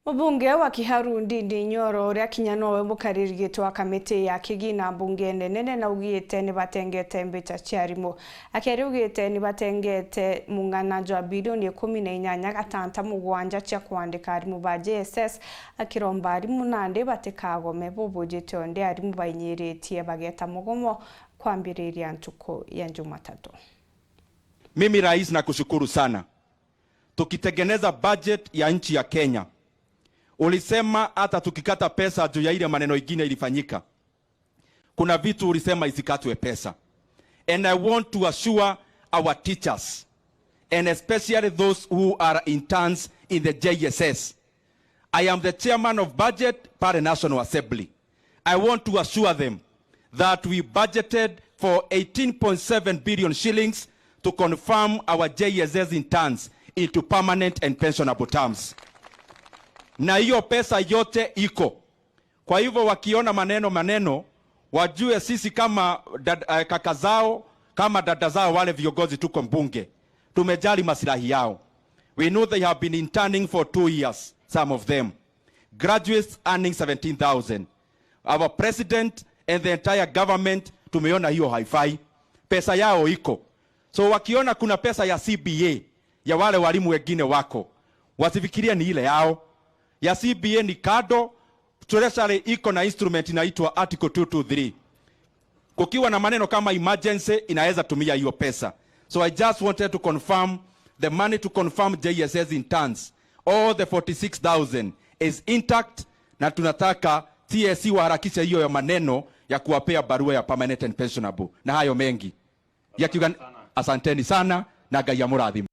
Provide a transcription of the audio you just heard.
Mbunge wa Kiharu Ndindi Nyoro uria kinyanowe mukaririgitwa kamiti ya kigina mbunge nene na ugite ni batengete mbeca ciarimo akeri ugite ni batengete mung'ananjo bilioni 18 gatanta mugwanja cia kwandika arimu ba JSS akiromba arimu nande batekagome bubujite onde arimu bainyiretie bageta mugomo kwambiriria ntuko ya Jumatatu. Mimi rais na kushukuru sana. Tukitengeneza budget ya nchi ya Kenya, ulisema hata tukikata pesa juu ya ile maneno ingine ilifanyika, kuna vitu ulisema isikatwe pesa. And I want to assure our teachers and especially those who are interns in the JSS. I am the chairman of budget per National Assembly. I want to assure them that we budgeted for 18.7 billion shillings to confirm our JSS interns into permanent and pensionable terms. Na hiyo pesa yote iko. Kwa hivyo wakiona maneno wajue sisi kama kaka zao, kama dada zao, wale viongozi tuko mbunge, tumejali maslahi yao. We know they have been interning for 2 years, some of them. Graduates earning 17,000. Our president and the entire government tumeona hiyo haifai. Pesa yao iko. So wakiona kuna pesa ya CBA ya wale walimu wengine wako, wasifikiria ni ile yao. Ya CBA ni kado. Treasury iko na instrument inaitwa Article 223. Kukiwa na maneno kama emergency inaweza tumia hiyo pesa. So I just wanted to confirm the money to confirm JSS interns, all the 46,000 is intact, na tunataka TSC waharakisha hiyo ya maneno ya kuwapea barua ya permanent and pensionable na hayo mengi. Asanteni sana na Ngai amurathime.